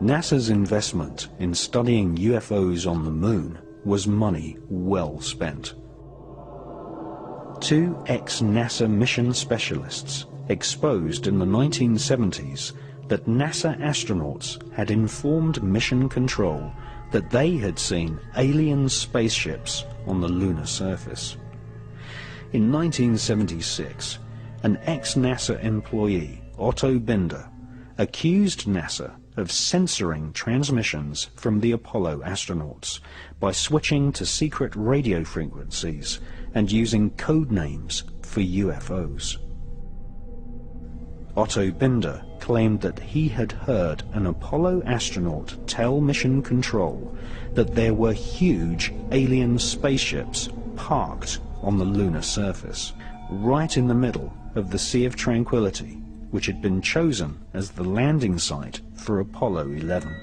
NASA's investment in studying UFOs on the Moon was money well spent. Two ex-NASA mission specialists exposed in the 1970s that NASA astronauts had informed Mission Control that they had seen alien spaceships on the lunar surface. In 1976, an ex-NASA employee, Otto Binder, accused NASA of censoring transmissions from the Apollo astronauts by switching to secret radio frequencies and using code names for UFOs. Otto Binder claimed that he had heard an Apollo astronaut tell Mission Control that there were huge alien spaceships parked on the lunar surface, right in the middle of the Sea of Tranquility, which had been chosen as the landing site for Apollo 11.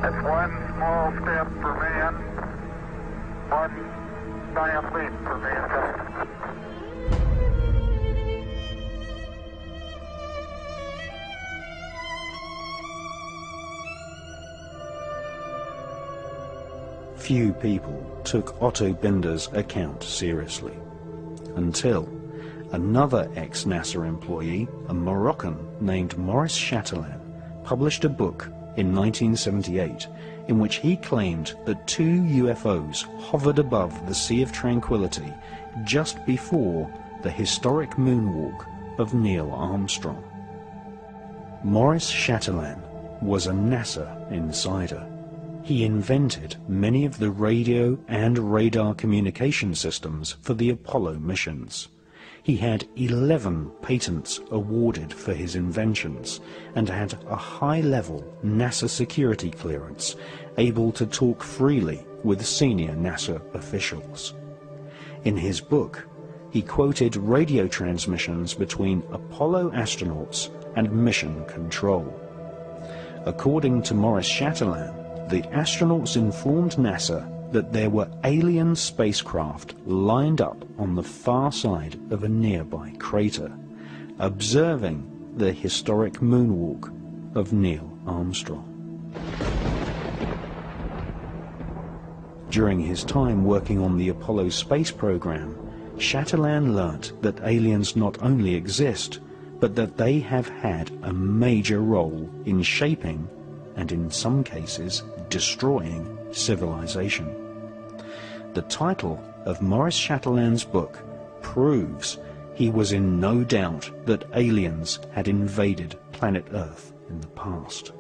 That's one small step for man, one giant leap for mankind. Few people took Otto Binder's account seriously, until another ex-NASA employee, a Moroccan named Maurice Chatelain, published a book in 1978 in which he claimed that two UFOs hovered above the Sea of Tranquility just before the historic moonwalk of Neil Armstrong. Maurice Chatelain was a NASA insider. He invented many of the radio and radar communication systems for the Apollo missions. He had 11 patents awarded for his inventions and had a high-level NASA security clearance, able to talk freely with senior NASA officials. In his book, he quoted radio transmissions between Apollo astronauts and Mission Control. According to Maurice Chatelain, the astronauts informed NASA that there were alien spacecraft lined up on the far side of a nearby crater, observing the historic moonwalk of Neil Armstrong. During his time working on the Apollo space program, Chatelain learnt that aliens not only exist, but that they have had a major role in shaping, and in some cases destroying, civilization. The title of Maurice Chatelain's book proves he was in no doubt that aliens had invaded planet Earth in the past.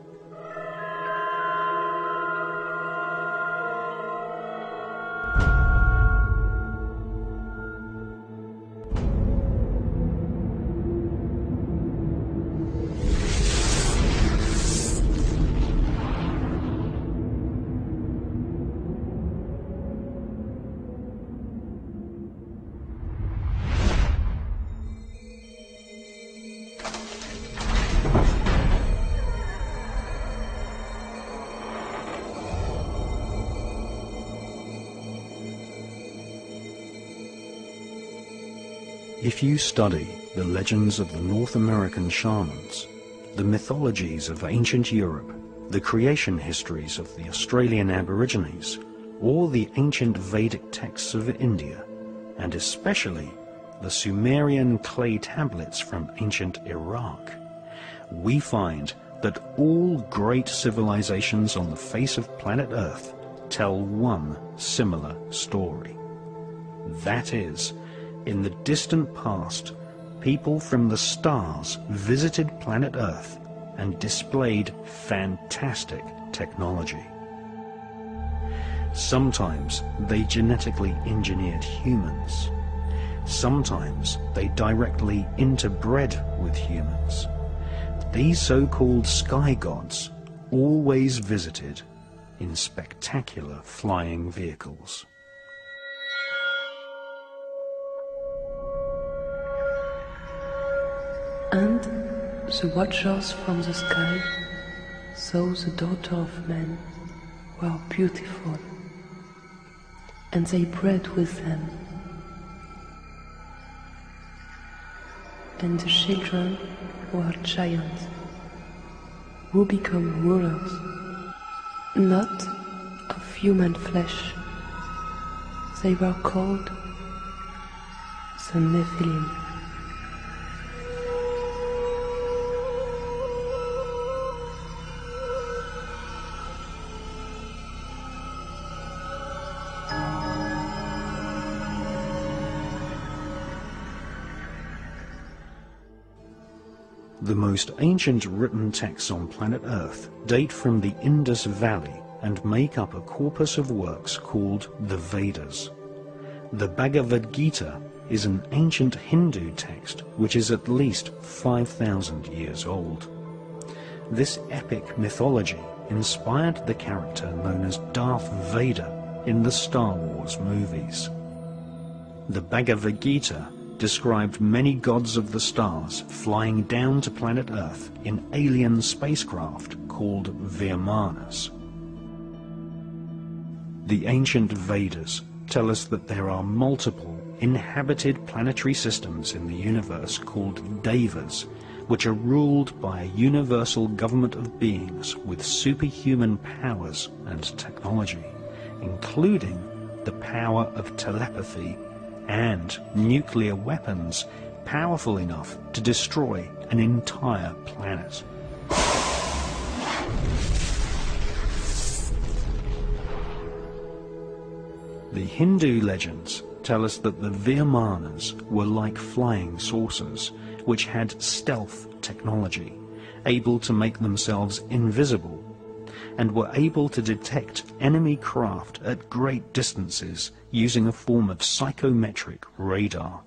If you study the legends of the North American shamans, the mythologies of ancient Europe, the creation histories of the Australian Aborigines, or the ancient Vedic texts of India, and especially the Sumerian clay tablets from ancient Iraq, we find that all great civilizations on the face of planet Earth tell one similar story. That is, in the distant past, people from the stars visited planet Earth and displayed fantastic technology. Sometimes they genetically engineered humans. Sometimes they directly interbred with humans. These so-called sky gods always visited in spectacular flying vehicles. And the watchers from the sky saw the daughter of man were beautiful, and they bred with them. And the children were giants, who become rulers, not of human flesh. They were called the Nephilim. The most ancient written texts on planet Earth date from the Indus Valley and make up a corpus of works called the Vedas. The Bhagavad Gita is an ancient Hindu text which is at least 5,000 years old. This epic mythology inspired the character known as Darth Vader in the Star Wars movies. The Bhagavad Gita described many gods of the stars flying down to planet Earth in alien spacecraft called Vimanas. The ancient Vedas tell us that there are multiple inhabited planetary systems in the universe called Devas, which are ruled by a universal government of beings with superhuman powers and technology, including the power of telepathy and nuclear weapons powerful enough to destroy an entire planet. The Hindu legends tell us that the Vimanas were like flying saucers, which had stealth technology, able to make themselves invisible, and were able to detect enemy craft at great distances using a form of psychometric radar.